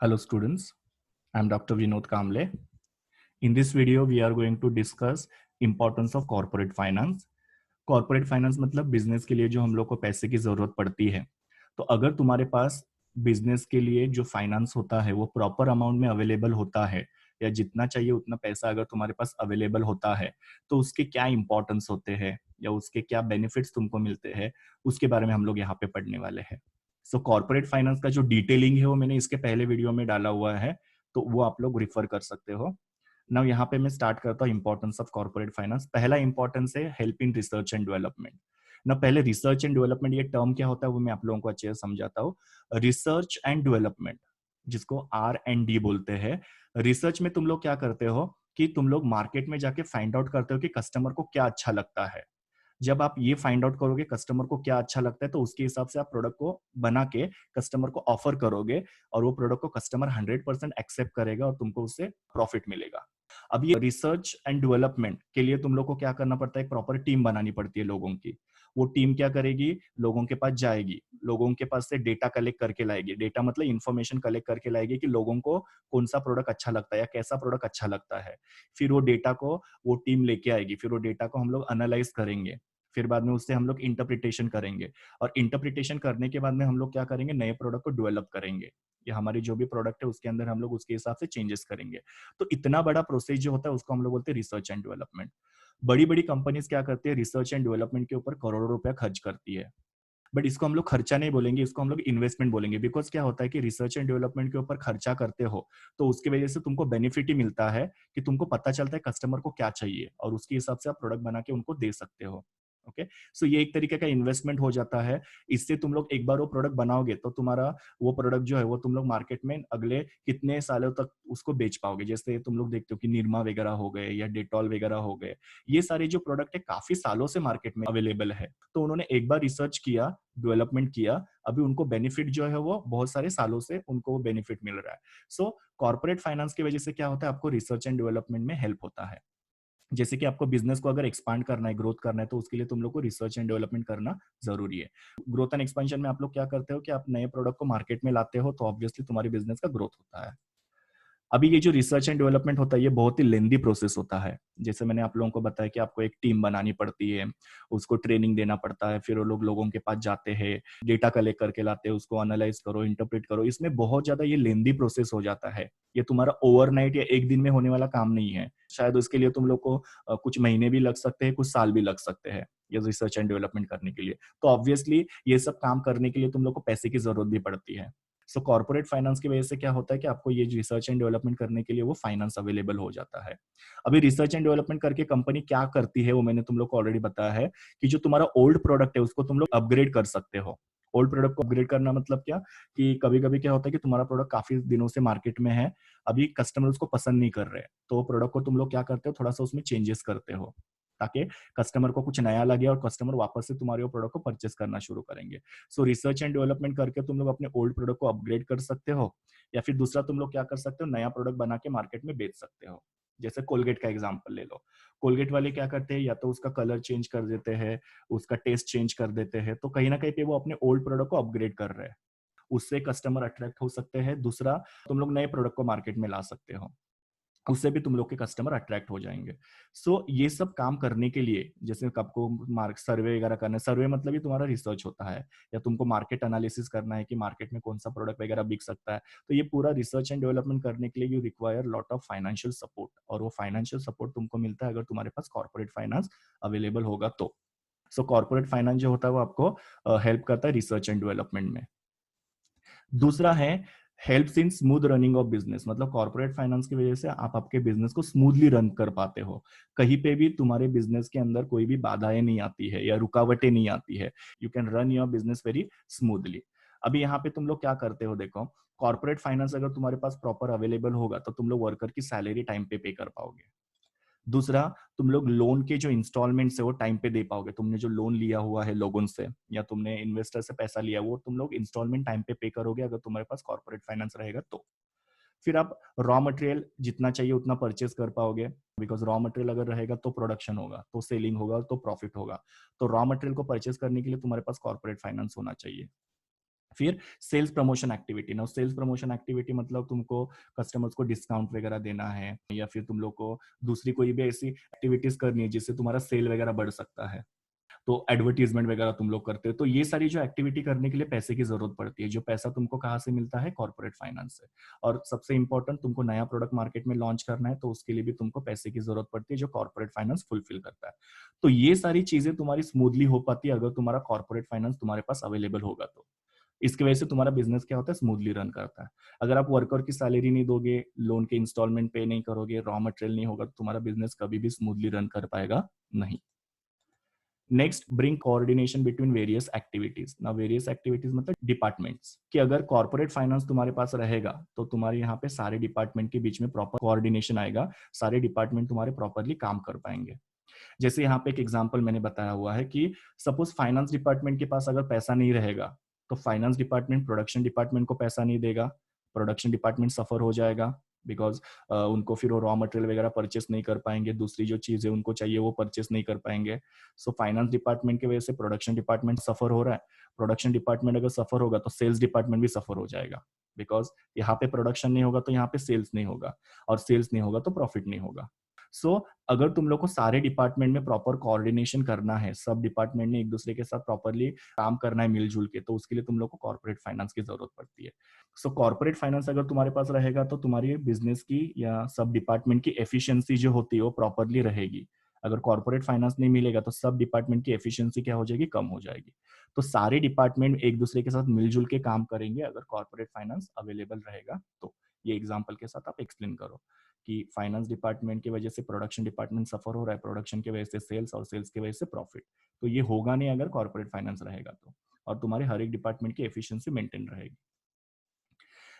Hello students, I am Dr. Vinod Kamble. In this video, we are going to discuss importance of corporate finance. Corporate finance मतलब business के लिए जो हम लोग को पैसे की जरूरत पड़ती है। तो अगर तुम्हारे पास बिजनेस के लिए जो फाइनेंस होता है वो प्रॉपर अमाउंट में अवेलेबल होता है या जितना चाहिए उतना पैसा अगर तुम्हारे पास अवेलेबल होता है तो उसके क्या इंपॉर्टेंस होते हैं या उसके क्या बेनिफिट्स तुमको मिलते हैं उसके बारे में हम लोग यहाँ पे पढ़ने वाले हैं। सो कॉर्पोरेट फाइनेंस का जो डिटेलिंग है वो मैंने इसके पहले वीडियो में डाला हुआ है, तो वो आप लोग रिफर कर सकते हो। नाउ यहाँ पे मैं स्टार्ट करता हूँ इंपॉर्टेंस ऑफ कॉर्पोरेट फाइनेंस। पहला इंपॉर्टेंस है help in research and development. ना पहले रिसर्च एंड डेवलपमेंट ये टर्म क्या होता है वो मैं आप लोगों को अच्छे से समझाता हूँ। रिसर्च एंड डेवलपमेंट जिसको R&D बोलते हैं। रिसर्च में तुम लोग क्या करते हो कि तुम लोग मार्केट में जाके फाइंड आउट करते हो कि कस्टमर को क्या अच्छा लगता है। जब आप ये फाइंड आउट करोगे कस्टमर को क्या अच्छा लगता है तो उसके हिसाब से आप प्रोडक्ट को बना के कस्टमर को ऑफर करोगे और वो प्रोडक्ट को कस्टमर 100% एक्सेप्ट करेगा और तुमको उससे प्रॉफिट मिलेगा। अब ये रिसर्च एंड डेवलपमेंट के लिए तुम लोग को क्या करना पड़ता है, एक प्रॉपर टीम बनानी पड़ती है लोगों की। वो टीम क्या करेगी, लोगों के पास जाएगी, लोगों के पास से डेटा कलेक्ट करके लाएगी। डेटा मतलब इंफॉर्मेशन कलेक्ट करके लाएगी कि लोगों को कौन सा प्रोडक्ट अच्छा लगता है या कैसा प्रोडक्ट अच्छा लगता है। फिर वो डेटा को वो टीम लेके आएगी, फिर वो डेटा को हम लोग एनालाइज करेंगे, फिर बाद में उससे हम लोग इंटरप्रिटेशन करेंगे और इंटरप्रिटेशन करने के बाद में हम लोग क्या करेंगे, नए प्रोडक्ट को डेवलप करेंगे या हमारी जो भी प्रोडक्ट है उसके अंदर हम लोग उसके हिसाब से चेंजेस करेंगे। तो इतना बड़ा प्रोसेस जो होता है उसको हम लोग बोलते हैं रिसर्च एंड डेवलपमेंट। बड़ी बड़ी कंपनीज क्या करती है, रिसर्च एंड डेवलपमेंट के ऊपर करोड़ों रुपया खर्च करती है। बट इसको हम लोग खर्चा नहीं बोलेंगे, इसको हम लोग इन्वेस्टमेंट बोलेंगे। बिकॉज क्या होता है कि रिसर्च एंड डेवलपमेंट के ऊपर खर्चा करते हो तो उसकी वजह से तुमको बेनिफिट ही मिलता है कि तुमको पता चलता है कस्टमर को क्या चाहिए और उसके हिसाब से आप प्रोडक्ट बना के उनको दे सकते हो। ओके, सो ये एक तरीके का इन्वेस्टमेंट हो जाता है। इससे तुम लोग एक बार वो प्रोडक्ट बनाओगे तो तुम्हारा वो प्रोडक्ट जो है वो तुम लोग मार्केट में अगले कितने सालों तक उसको बेच पाओगे। जैसे तुम लोग देखते हो कि निरमा वगैरह हो गए या डेटॉल वगैरह हो गए, ये सारे जो प्रोडक्ट है काफी सालों से मार्केट में अवेलेबल है। तो उन्होंने एक बार रिसर्च किया, डेवलपमेंट किया, अभी उनको बेनिफिट जो है वो बहुत सारे सालों से उनको बेनिफिट मिल रहा है। सो कॉर्पोरेट फाइनेंस की वजह से क्या होता है, आपको रिसर्च एंड डेवलपमेंट में हेल्प होता है। जैसे कि आपको बिजनेस को अगर एक्सपांड करना है, ग्रोथ करना है, तो उसके लिए तुम लोग को रिसर्च एंड डेवलपमेंट करना जरूरी है। ग्रोथ एंड एक्सपेंशन में आप लोग क्या करते हो कि आप नए प्रोडक्ट को मार्केट में लाते हो तो ऑब्वियसली तुम्हारी बिजनेस का ग्रोथ होता है। अभी ये जो रिसर्च एंड डेवलपमेंट होता है ये बहुत ही लेंदी प्रोसेस होता है। जैसे मैंने आप लोगों को बताया कि आपको एक टीम बनानी पड़ती है, उसको ट्रेनिंग देना पड़ता है, फिर वो लोग लोगों के पास जाते हैं, डेटा कलेक्ट करके लाते हैं, उसको एनालाइज करो, इंटरप्रेट करो। इसमें बहुत ज्यादा ये लेंदी प्रोसेस हो जाता है। ये तुम्हारा ओवरनाइट या एक दिन में होने वाला काम नहीं है। शायद उसके लिए तुम लोग को कुछ महीने भी लग सकते हैं, कुछ साल भी लग सकते हैं ये रिसर्च एंड डेवलपमेंट करने के लिए। तो ऑब्वियसली ये सब काम करने के लिए तुम लोग को पैसे की जरूरत भी पड़ती है। सो कॉर्पोरेट फाइनेंस की वजह से क्या होता है कि आपको ये रिसर्च एंड डेवलपमेंट करने के लिए वो फाइनेंस अवेलेबल हो जाता है। अभी रिसर्च एंड डेवलपमेंट करके कंपनी क्या करती है वो मैंने तुम लोग को ऑलरेडी बताया है कि जो तुम्हारा ओल्ड प्रोडक्ट है उसको तुम लोग अपग्रेड कर सकते हो। ओल्ड प्रोडक्ट को अपग्रेड करना मतलब क्या, कि कभी कभी क्या होता है कि तुम्हारा प्रोडक्ट काफी दिनों से मार्केट में है, अभी कस्टमर उसको पसंद नहीं कर रहे, तो प्रोडक्ट को तुम लोग क्या करते हो, थोड़ा सा उसमें चेंजेस करते हो ताकि कस्टमर को कुछ नया लगे और कस्टमर वापस से तुम्हारे वो प्रोडक्ट को परचेस करना शुरू करेंगे। सो रिसर्च एंड डेवलपमेंट करके तुम लोग अपने ओल्ड प्रोडक्ट को अपग्रेड कर सकते हो या फिर दूसरा तुम लोग क्या कर सकते हो, नया प्रोडक्ट बना के मार्केट में बेच सकते हो। जैसे कोलगेट का एग्जांपल ले लो। कोलगेट वाले क्या करते हैं, या तो उसका कलर चेंज कर देते हैं, उसका टेस्ट चेंज कर देते हैं, तो कहीं ना कहीं पे वो अपने ओल्ड प्रोडक्ट को अपग्रेड कर रहे हैं। उससे कस्टमर अट्रैक्ट हो सकते हैं। दूसरा, तुम लोग नए प्रोडक्ट को मार्केट में ला सकते हो, उससे भी तुम लोग के कस्टमर अट्रैक्ट हो जाएंगे। सो ये सब काम करने के लिए जैसे आपको मार्क सर्वे वगैरह करना है, सर्वे मतलब ही तुम्हारा रिसर्च होता है, या तुमको मार्केट एनालिसिस करना है कि मार्केट में कौन सा प्रोडक्ट वगैरह बिक सकता है, तो ये पूरा रिसर्च एंड डेवलपमेंट करने के लिए you require lot of financial support, और वो फाइनेंशियल सपोर्ट तुमको मिलता है अगर तुम्हारे पास कॉर्पोरेट फाइनेंस अवेलेबल होगा तो। सो कॉर्पोरेट फाइनेंस जो होता है वो आपको हेल्प करता है रिसर्च एंड डेवलपमेंट में। दूसरा है helps in smooth running of business, मतलब कॉर्पोरेट फाइनेंस की वजह से आप आपके बिजनेस को स्मूथली रन कर पाते हो। कहीं पे भी तुम्हारे बिजनेस के अंदर कोई भी बाधाएं नहीं आती है या रुकावटें नहीं आती है। You can run your business very smoothly. अभी यहाँ पे तुम लोग क्या करते हो, देखो, कॉर्पोरेट फाइनेंस अगर तुम्हारे पास प्रॉपर अवेलेबल होगा तो तुम लोग वर्कर की सैलरी टाइम पे कर पाओगे। दूसरा, तुम लोग लोन के जो इंस्टॉलमेंट्स है वो टाइम पे दे पाओगे। तुमने जो लोन लिया हुआ है लोगों से या तुमने इन्वेस्टर से पैसा लिया, वो तुम लोग इंस्टॉलमेंट टाइम पे करोगे अगर तुम्हारे पास कॉर्पोरेट फाइनेंस रहेगा तो। फिर आप रॉ मटेरियल जितना चाहिए उतना परचेस कर पाओगे, बिकॉज रॉ मटेरियल अगर रहेगा तो प्रोडक्शन होगा, तो सेलिंग होगा, तो प्रॉफिट होगा। तो रॉ मटेरियल को परचेस करने के लिए तुम्हारे पास कॉर्पोरेट फाइनेंस होना चाहिए। फिर सेल्स प्रमोशन एक्टिविटी। ना सेल्स प्रमोशन एक्टिविटी मतलब तुमको कस्टमर्स को डिस्काउंट वगैरह देना है, या फिर तुम लोग को दूसरी कोई भी ऐसी एक्टिविटीज करनी है जिससे तुम्हारा सेल वगैरह बढ़ सकता है, तो एडवर्टीजमेंट वगैरह तुम लोग करते हो। तो ये सारी जो एक्टिविटी करने के लिए पैसे की जरूरत पड़ती है। जो पैसा तुमको कहाँ से मिलता है? कॉर्पोरेट फाइनेंस से। और सबसे इंपॉर्टेंट, तुमको नया प्रोडक्ट मार्केट में लॉन्च करना है तो उसके लिए भी तुमको पैसे की जरूरत पड़ती है, जो कॉर्पोरेट फाइनेंस फुलफिल करता है। तो ये सारी चीजें तुम्हारी स्मूथली हो पाती है अगर तुम्हारा कॉर्पोरेट फाइनेंस तुम्हारे पास अवेलेबल होगा। तो इसकी वजह से तुम्हारा बिजनेस क्या होता है? स्मूथली रन करता है। अगर आप वर्कर की सैलरी नहीं दोगे, लोन के इंस्टॉलमेंट पे नहीं करोगे, रॉ मटेरियल नहीं होगा, तो तुम्हारा बिजनेस कभी भी स्मूथली रन कर पाएगा नहीं। Next, bring coordination between various activities. ना वेरियस एक्टिविटीज मतलब डिपार्टमेंट्स, कि अगर कॉर्पोरेट फाइनेंस तुम्हारे पास रहेगा तो तुम्हारे यहाँ पे सारे डिपार्टमेंट के बीच में प्रॉपर कोऑर्डिनेशन आएगा, सारे डिपार्टमेंट तुम्हारे प्रॉपरली काम कर पाएंगे। जैसे यहाँ पे एक एग्जांपल मैंने बताया हुआ है कि सपोज फाइनेंस डिपार्टमेंट के पास अगर पैसा नहीं रहेगा तो फाइनेंस डिपार्टमेंट प्रोडक्शन डिपार्टमेंट को पैसा नहीं देगा, प्रोडक्शन डिपार्टमेंट सफर हो जाएगा, बिकॉज उनको फिर वो रॉ मटेरियल वगैरह परचेस नहीं कर पाएंगे, दूसरी जो चीजें उनको चाहिए वो परचेस नहीं कर पाएंगे। सो फाइनेंस डिपार्टमेंट की वजह से प्रोडक्शन डिपार्टमेंट सफर हो रहा है, प्रोडक्शन डिपार्टमेंट अगर सफर होगा तो सेल्स डिपार्टमेंट भी सफर हो जाएगा, बिकॉज यहाँ पे प्रोडक्शन नहीं होगा तो यहाँ पे सेल्स नहीं होगा, और सेल्स नहीं होगा तो प्रॉफिट नहीं होगा। सो अगर तुम लोग को सारे डिपार्टमेंट में प्रॉपर कोऑर्डिनेशन करना है, सब डिपार्टमेंट ने एक दूसरे के साथ प्रॉपरली काम करना है मिलजुल के, तो उसके लिए तुम लोग को कॉर्पोरेट फाइनेंस की जरूरत पड़ती है। सो कॉर्पोरेट फाइनेंस अगर तुम्हारे पास रहेगा तो तुम्हारी बिजनेस की या सब डिपार्टमेंट की एफिशिएंसी जो होती है वो प्रॉपरली रहेगी। अगर कॉर्पोरेट फाइनेंस नहीं मिलेगा तो सब डिपार्टमेंट की एफिशिएंसी क्या हो जाएगी? कम हो जाएगी। तो सारे डिपार्टमेंट एक दूसरे के साथ मिलजुल के काम करेंगे अगर कॉर्पोरेट फाइनेंस अवेलेबल रहेगा तो। ये एग्जाम्पल के साथ आप एक्सप्लेन करो कि फाइनेंस डिपार्टमेंट की वजह से प्रोडक्शन डिपार्टमेंट सफर हो रहा है, प्रोडक्शन की वजह से सेल्स, और सेल्स की वजह से प्रॉफिट। तो ये होगा नहीं अगर कॉर्पोरेट फाइनेंस रहेगा तो, और तुम्हारे हर एक डिपार्टमेंट की एफिशिएंसी मेंटेन रहेगी।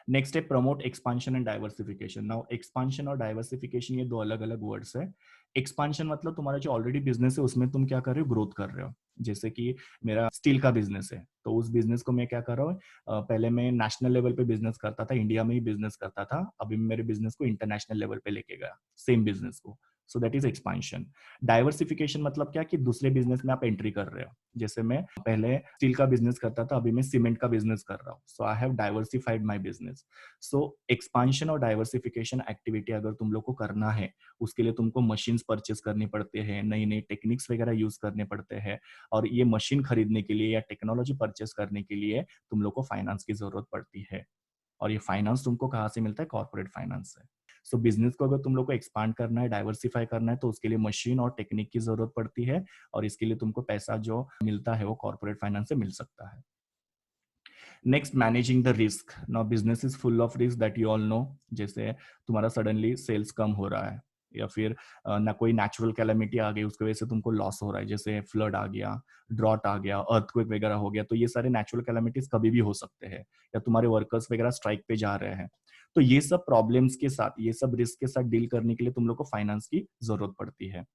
नेक्स्ट है promote expansion and diversification. Now expansion और डाइवर्सिफिकेशन ये दो अलग अलग वर्ड्स है। एक्सपांशन मतलब तुम्हारा जो ऑलरेडी बिजनेस है उसमें तुम क्या कर रहे हो? ग्रोथ कर रहे हो। जैसे कि मेरा स्टील का बिजनेस है तो उस बिजनेस को मैं क्या कर रहा हूँ, पहले मैं नेशनल लेवल पे बिजनेस करता था, इंडिया में ही बिजनेस करता था, अभी मेरे बिजनेस को इंटरनेशनल लेवल पे लेके गया, सेम बिजनेस को। So that is expansion. Diversification मतलब क्या कि दूसरे बिजनेस में आप एंट्री कर रहे हो। जैसे मैं पहले स्टील का बिजनेस करता था, अभी मैं सीमेंट का बिजनेस कर रहा हूँ, so I have diversified my business. So expansion और डाइवर्सिफिकेशन एक्टिविटी अगर तुम लोग को करना है, उसके लिए तुमको मशीन्स परचेस करनी पड़ते हैं, नई नई टेक्निक्स वगैरह यूज करने पड़ते हैं, और ये मशीन खरीदने के लिए या टेक्नोलॉजी परचेस करने के लिए तुम लोग को फाइनेंस की जरूरत पड़ती है। और ये फाइनेंस तुमको कहाँ से मिलता है? कॉर्पोरेट फाइनेंस से। सो बिजनेस को अगर तुम लोग को एक्सपांड करना है, डाइवर्सिफाई करना है, तो उसके लिए मशीन और टेक्निक की जरूरत पड़ती है, और इसके लिए तुमको पैसा जो मिलता है वो कॉर्पोरेट फाइनेंस से मिल सकता है। Next, managing the risk. Now business is full of risk that you all know. जैसे तुम्हारा सडनली सेल्स कम हो रहा है, या फिर ना कोई नेचुरल कैलेमिटी आ गई उसकी वजह से तुमको लॉस हो रहा है, जैसे फ्लड आ गया, ड्रॉट आ गया, अर्थक्वेक वगैरह हो गया, तो ये सारे नेचुरल कैलेमिटीज कभी भी हो सकते हैं, या तुम्हारे वर्कर्स वगैरह स्ट्राइक पे जा रहे हैं। तो ये सब प्रॉब्लम्स के साथ, ये सब रिस्क के साथ डील करने के लिए तुम लोग को फाइनेंस की जरूरत पड़ती है।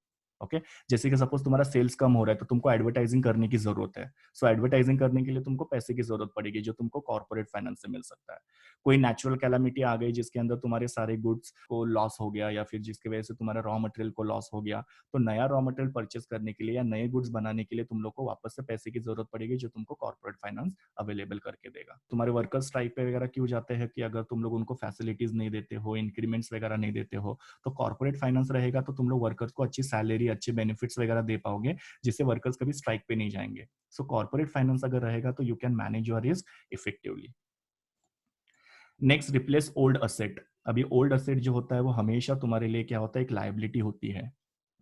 ओके जैसे कि सपोज तुम्हारा सेल्स कम हो रहा है तो तुमको एडवर्टाइजिंग करने की जरूरत है। सो एडवर्टाइजिंग करने के लिए तुमको पैसे की जरूरत पड़ेगी, जो तुमको कॉर्पोरेट फाइनेंस से मिल सकता है। कोई नेचुरल कैलामिटी आ गई जिसके अंदर तुम्हारे सारे गुड्स को लॉस हो गया, या फिर जिसकी वजह से तुम्हारा रॉ मटेरियल को लॉस हो गया, तो नया रॉ मटेरियल परचेस करने के लिए या नए गुड्स बनाने के लिए तुम लोग को वापस से पैसे की जरूरत पड़ेगी, जो तुमको कॉर्पोरेट फाइनेंस अवेलेबल करके देगा। तुम्हारे वर्कर्स स्ट्राइक पे वगैरह क्यों जाते हैं? कि अगर तुम लोग उनको फैसिलिटीज नहीं देते हो, इंक्रीमेंट्स वगैरह नहीं देते हो, तो कॉर्पोरेट फाइनेंस रहेगा तो तुम लोग वर्कर्स को अच्छी सैलरी, अच्छे बेनिफिट्स वगैरह दे पाओगे, जिससे वर्कर्स कभी स्ट्राइक पे नहीं जाएंगे। सो कॉर्पोरेट फाइनेंस अगर रहेगा तो you can manage your risk effectively. Next, replace old asset. अभी ओल्ड असेट जो होता है वो हमेशा तुम्हारे लिए क्या होता है? एक लाइबिलिटी होती है।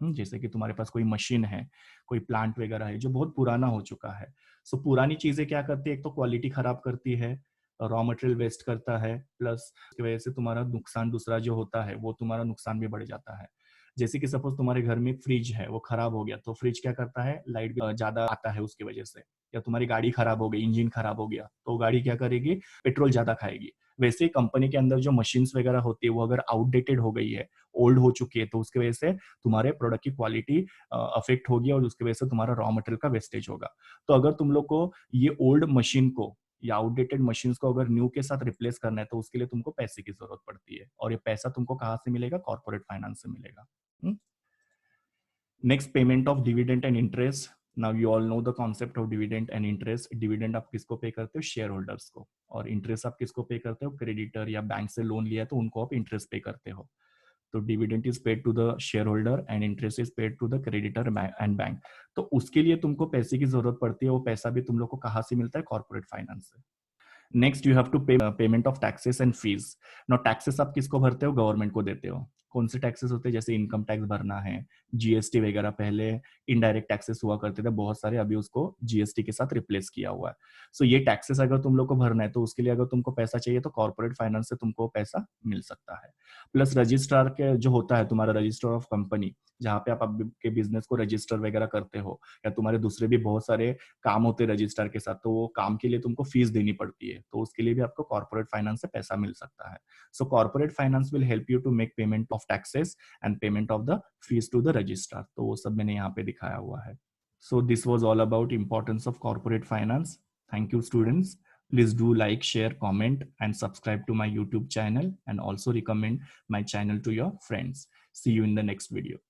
जैसे कि तुम्हारे पास कोई मशीन है, कोई प्लांट वगैरह है जो बहुत पुराना हो चुका है। सो पुरानी चीजें क्या करती है? एक तो क्वालिटी खराब करती है, रॉ मटेरियल वेस्ट करता है, प्लस की वजह से तुम्हारा नुकसान दूसरा जो होता है वो तुम्हारा नुकसान भी बढ़ जाता है। जैसे कि सपोज तुम्हारे घर में फ्रिज है, वो खराब हो गया, तो फ्रिज क्या करता है? लाइट ज्यादा आता है उसकी वजह से। या तुम्हारी गाड़ी खराब हो गई, इंजन खराब हो गया, तो गाड़ी क्या करेगी? पेट्रोल ज्यादा खाएगी। वैसे ही कंपनी के अंदर जो मशीन्स वगैरह होती है वो अगर आउटडेटेड हो गई है, ओल्ड हो चुकी है, तो उसकी वजह से तुम्हारे प्रोडक्ट की क्वालिटी अफेक्ट होगी, और उसकी वजह से तुम्हारा रॉ मटेरियल का वेस्टेज होगा। तो अगर तुम लोग को ये ओल्ड मशीन को या आउटडेटेड मशीन्स को अगर न्यू के साथ रिप्लेस करना है, तो उसके लिए तुमको पैसे की जरूरत पड़ती है, और ये पैसा तुमको कहाँ से मिलेगा? कॉर्पोरेट फाइनेंस से मिलेगा। Next, payment of dividend and interest. Now you all know the concept of dividend and interest. Dividend आप किसको पे करते हो? शेयर होल्डर्स को. और इंटरेस्ट आप किसको पे करते हो? क्रेडिटर या बैंक से लोन लिया तो उनको आप इंटरेस्ट पे करते हो. तो dividend is paid to the share holder and interest is paid to the creditor and bank. तो उसके लिए तुमको पैसे की जरूरत पड़ती है. वो पैसा भी तुम लोग को कहाँ से मिलता है? कॉर्पोरेट फाइनेंस से. Next you have to pay payment of taxes and fees. No taxes आप किसको भरते हो? गवर्नमेंट को देते हो. कौन से टैक्सेस होते हैं? जैसे इनकम टैक्स भरना है, जीएसटी वगैरह. पहले इनडायरेक्ट टैक्सेस हुआ करते थे बहुत सारे, अभी उसको जीएसटी के साथ रिप्लेस किया हुआ है. सो ये टैक्सेस अगर तुम लोग को भरना है तो उसके लिए अगर तुमको पैसा चाहिए तो कॉर्पोरेट फाइनेंस से तुमको पैसा मिल सकता है. प्लस रजिस्ट्रार के जो होता है तुम्हारा रजिस्टर ऑफ कंपनी, जहाँ पे आप आपके बिजनेस को रजिस्टर वगैरह करते हो, या तुम्हारे दूसरे भी बहुत सारे काम होते हैं रजिस्टर के साथ, तो वो काम के लिए तुमको फीस देनी पड़ती है. तो उसके लिए भी आपको कॉर्पोरेट फाइनेंस से पैसा मिल सकता है. So corporate finance will help you to make payment of taxes and payment of the fees to the registrar. तो वो सब मैंने यहाँ पे दिखाया हुआ है. So this was all about importance of corporate finance. Thank you, students. Please do like, share, comment, and subscribe to my YouTube channel, and also recommend my channel to your friends. See you in the next video.